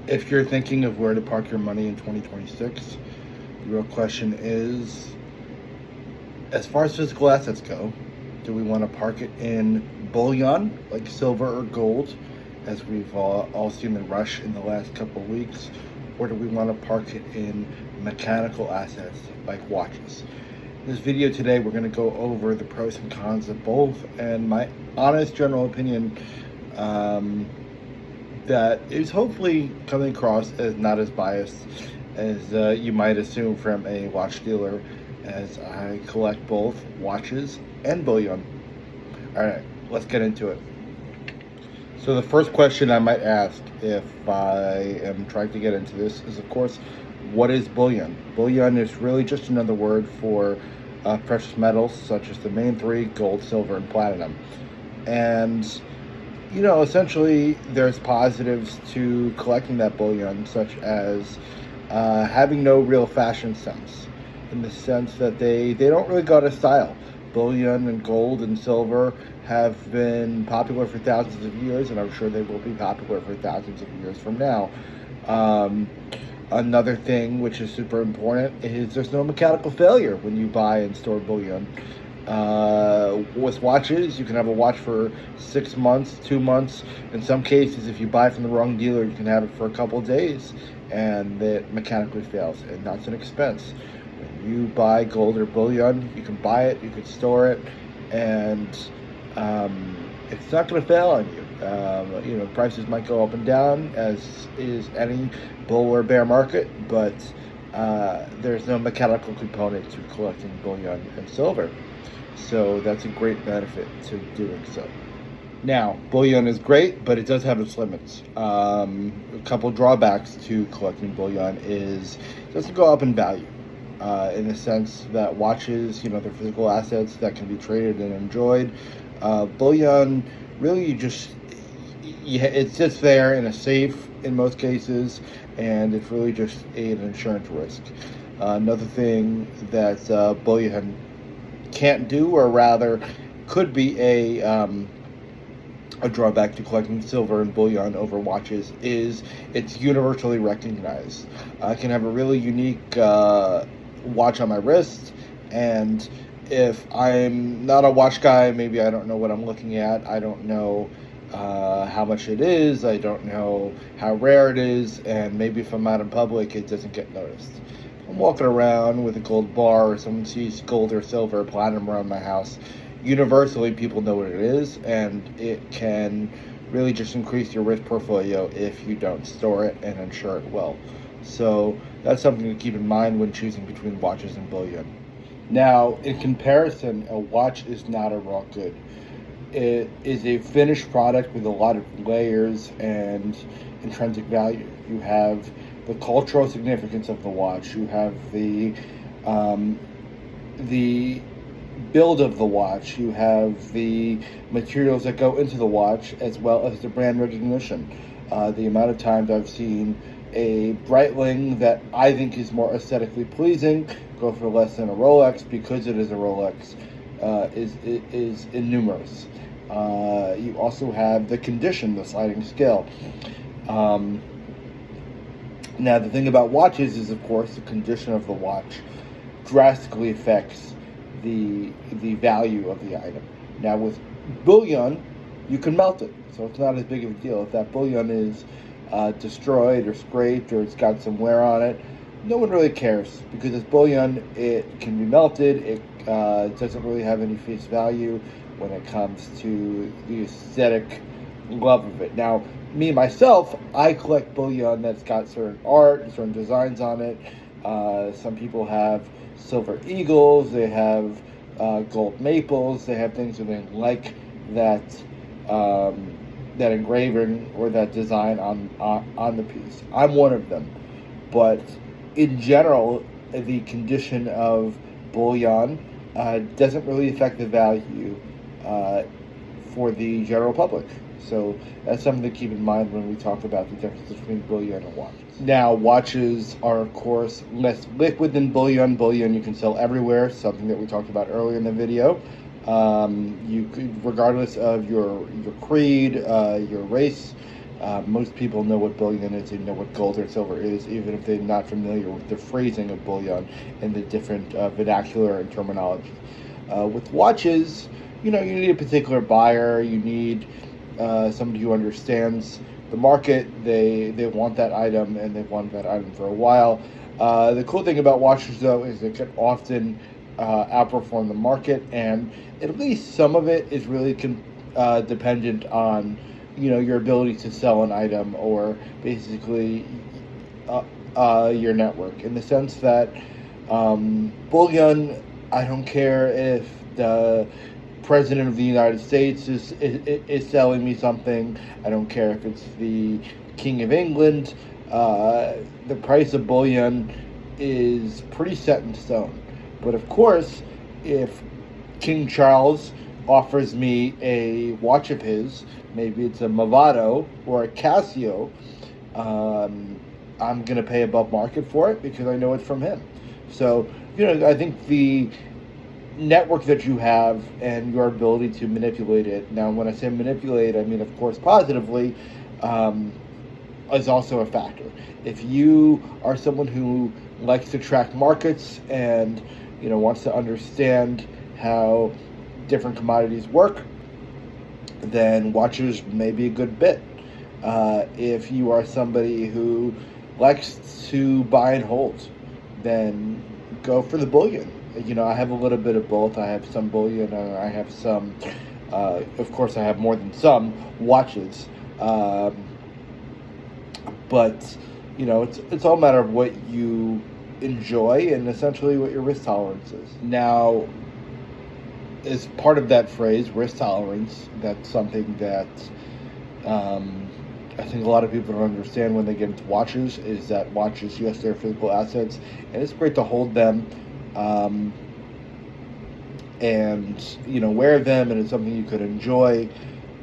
If you're thinking of where to park your money in 2026, the real question is, as far as physical assets go, do we want to park it in bullion, like silver or gold, as we've all seen the rush in the last couple of weeks, or do we want to park it in mechanical assets like watches? In this video today, we're going to go over the pros and cons of both, and my honest general opinion that is hopefully coming across as not as biased as you might assume from a watch dealer, as I collect both watches and bullion. All right, let's get into it. So the first question I might ask if I am trying to get into this is, of course, what is bullion? Bullion is really just another word for precious metals, such as the main three: gold, silver, and platinum. And essentially, there's positives to collecting that bullion, such as having no real fashion sense, in the sense that they don't really go out of style. Bullion and gold and silver have been popular for thousands of years, and I'm sure they will be popular for thousands of years from now. Another thing which is super important is there's no mechanical failure when you buy and store bullion. With watches, you can have a watch for 6 months, 2 months. In some cases, if you buy from the wrong dealer, you can have it for a couple of days and it mechanically fails, and that's an expense. When you buy gold or bullion, you can buy it, you can store it, and it's not going to fail on you. Prices might go up and down, as is any bull or bear market, but there's no mechanical component to collecting bullion and silver. So that's a great benefit to doing so. Now, bullion is great, but it does have its limits. A couple drawbacks to collecting bullion is it doesn't go up in value, in the sense that watches, they're physical assets that can be traded and enjoyed. Bullion, really, it sits there in a safe in most cases, and it's really just an insurance risk. Another thing that bullion can't do, or rather could be a drawback to collecting silver and bullion over watches, is it's universally recognized. I can have a really unique watch on my wrist, and if I'm not a watch guy, maybe I don't know what I'm looking at, I don't know how much it is, I don't know how rare it is, and maybe if I'm out in public, it doesn't get noticed. I'm walking around with a gold bar, or someone sees gold or silver or platinum around my house, universally people know what it is, and it can really just increase your risk portfolio if you don't store it and insure it well. So that's something to keep in mind when choosing between watches and bullion. Now, in comparison, a watch is not a raw good. It is a finished product with a lot of layers and intrinsic value. You have the cultural significance of the watch. You have the build of the watch. You have the materials that go into the watch, as well as the brand recognition. The amount of times I've seen a Breitling that I think is more aesthetically pleasing go for less than a Rolex because it is a Rolex is innumerous. You also have the condition, the sliding scale. Now, the thing about watches is, of course, the condition of the watch drastically affects the value of the item. Now, with bullion, you can melt it, so it's not as big of a deal. If that bullion is destroyed or scraped, or it's got some wear on it, no one really cares, because it's bullion, it can be melted, it doesn't really have any face value when it comes to the aesthetic love of it. Now, me myself, I collect bullion that's got certain art and certain designs on it. Some people have silver eagles, they have gold maples, they have things that they like that that engraving or that design on the piece. I'm one of them, but in general, the condition of bullion doesn't really affect the value for the general public. So that's something to keep in mind when we talk about the difference between bullion and watches. Now, watches are, of course, less liquid than bullion. Bullion you can sell everywhere, something that we talked about earlier in the video. You could, regardless of your creed, your race, Most people know what bullion is, they know what gold or silver is, even if they're not familiar with the phrasing of bullion and the different vernacular and terminology. With watches, you need a particular buyer, you need somebody who understands the market. They want that item, and they've wanted that item for a while. The cool thing about watches, though, is they can often outperform the market, and at least some of it is really dependent on your ability to sell an item, or basically your network, in the sense that bullion, I don't care if the President of the United States is selling me something. I don't care if it's the King of England. The price of bullion is pretty set in stone. But of course, if King Charles offers me a watch of his, maybe it's a Movado or a Casio, I'm going to pay above market for it because I know it's from him. So, I think the network that you have and your ability to manipulate it. Now, when I say manipulate, I mean, of course, positively, is also a factor. If you are someone who likes to track markets and, wants to understand how different commodities work, then watches may be a good bet. If you are somebody who likes to buy and hold, then go for the bullion. I have a little bit of both. I have some bullion, and I have some, of course, I have more than some watches. But, it's all a matter of what you enjoy and essentially what your risk tolerance is. Now, as part of that phrase, risk tolerance, that's something that I think a lot of people don't understand when they get into watches, is that watches, yes, they're physical assets, and it's great to hold them and wear them, and it's something you could enjoy,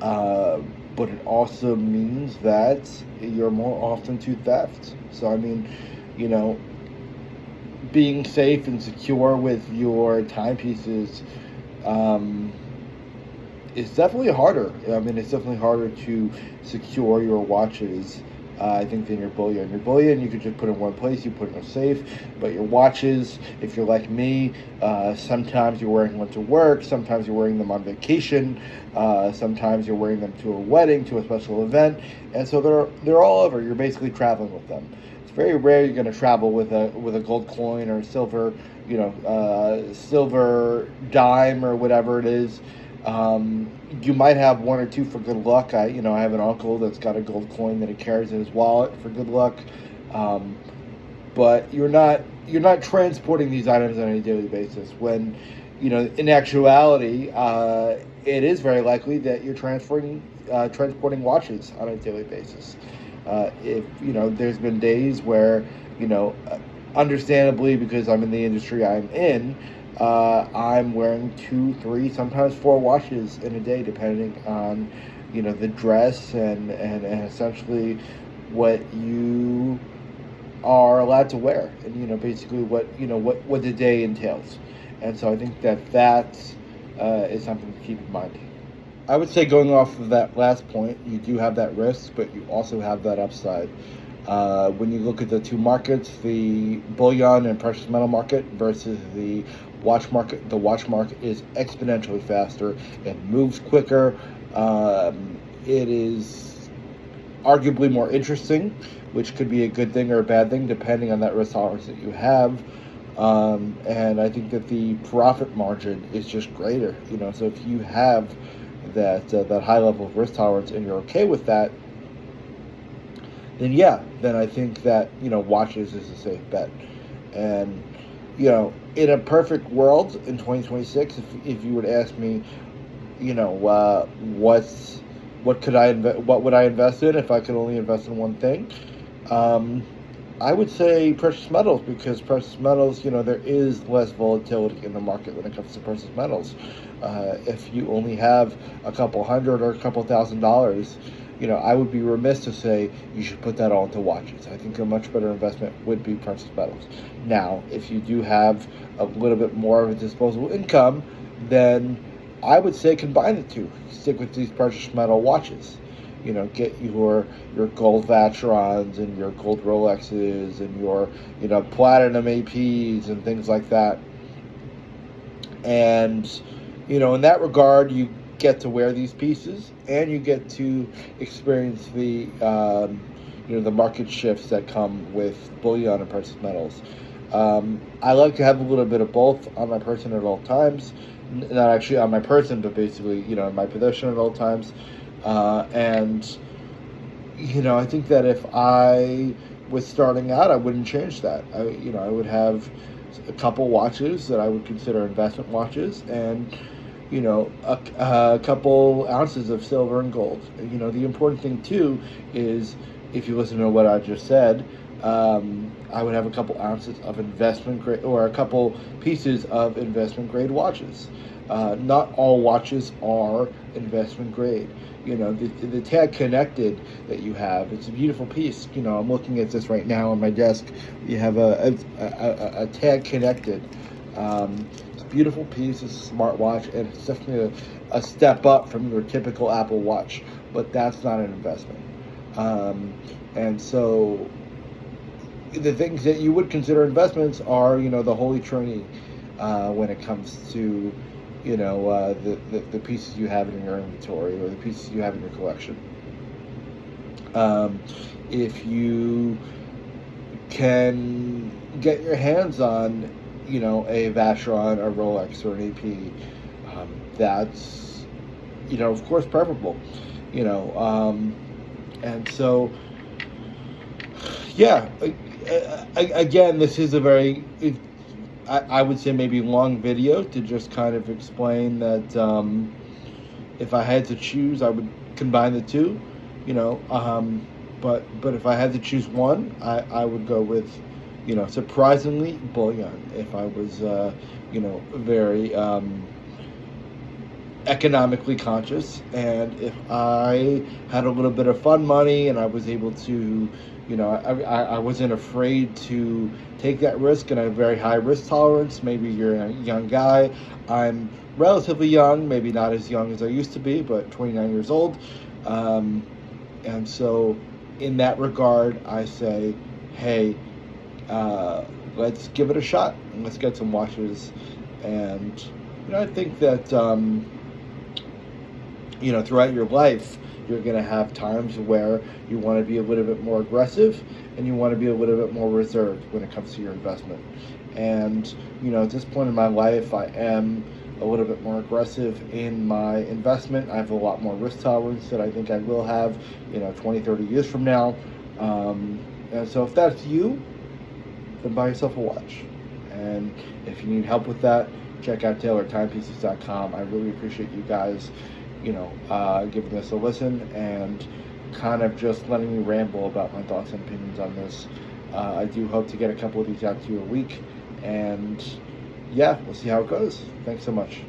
but it also means that you're more often to theft. So I mean, being safe and secure with your timepieces is definitely harder. I mean, it's definitely harder to secure your watches, I think, than your bullion. Your bullion, you could just put in one place, you put in a safe. But your watches, if you're like me, sometimes you're wearing them to work, sometimes you're wearing them on vacation, sometimes you're wearing them to a wedding, to a special event, and so they're all over. You're basically traveling with them. It's very rare you're going to travel with a gold coin or silver, silver dime or whatever it is. You might have one or two for good luck. I have an uncle that's got a gold coin that he carries in his wallet for good luck. But you're not transporting these items on a daily basis. When, in actuality, it is very likely that you're transporting watches on a daily basis. If there's been days where, understandably, because I'm in the industry I'm in, I'm wearing 2, 3, sometimes 4 watches in a day, depending on, the dress and essentially what you are allowed to wear, and basically what the day entails. And so I think that is something to keep in mind. I would say, going off of that last point, you do have that risk, but you also have that upside. When you look at the two markets, the bullion and precious metal market versus the watch market, the watch market is exponentially faster and moves quicker. It is arguably more interesting, which could be a good thing or a bad thing, depending on that risk tolerance that you have. And I think that the profit margin is just greater. So if you have that high level of risk tolerance and you're okay with that, then I think that, watches is a safe bet. And, in a perfect world in 2026, if you would ask me, what would I invest in if I could only invest in one thing? I would say precious metals, because precious metals, there is less volatility in the market when it comes to precious metals. If you only have a couple hundred or a couple $1,000s, I would be remiss to say you should put that all into watches. I think a much better investment would be precious metals. Now, if you do have a little bit more of a disposable income, then I would say combine the two. Stick with these precious metal watches. get your gold Vacherons and your gold Rolexes and your platinum APs and things like that. And in that regard, you get to wear these pieces and you get to experience the the market shifts that come with bullion and precious metals. I like to have a little bit of both on my person at all times. Not actually on my person, but basically, in my possession at all times. And I think that if I was starting out, I wouldn't change that. I would have a couple watches that I would consider investment watches, and a couple ounces of silver and gold. The important thing too is, if you listen to what I just said, I would have a couple ounces of investment grade, or a couple pieces of investment grade watches. Not all watches are investment grade. The Tag Connected that you have, it's a beautiful piece. I'm looking at this right now on my desk. You have a Tag Connected. It's a beautiful piece. It's a smartwatch, and it's definitely a step up from your typical Apple Watch, but that's not an investment. And so the things that you would consider investments are, the Holy Trinity when it comes to, the pieces you have in your inventory or the pieces you have in your collection. If you can get your hands on, a Vacheron, a Rolex, or an AP, that's, of course, preferable. And so, yeah, again, this is a very, I would say maybe long video to just kind of explain that if I had to choose, I would combine the two, but if I had to choose one, I would go with, surprisingly, bullion. If I was, very economically conscious, and if I had a little bit of fun money and I was able to, I wasn't afraid to take that risk, and I have very high risk tolerance. Maybe you're a young guy. I'm relatively young, maybe not as young as I used to be, but 29 years old. And so in that regard, I say, hey, let's give it a shot and let's get some watches. And, I think that, throughout your life, you're going to have times where you want to be a little bit more aggressive and you want to be a little bit more reserved when it comes to your investment. And, at this point in my life, I am a little bit more aggressive in my investment. I have a lot more risk tolerance that I think I will have, 20, 30 years from now. And so if that's you, then buy yourself a watch. And if you need help with that, check out TailoredTimepieces.com. I really appreciate you guys giving this a listen and kind of just letting me ramble about my thoughts and opinions on this. I do hope to get a couple of these out to you a week, and yeah, we'll see how it goes. Thanks so much.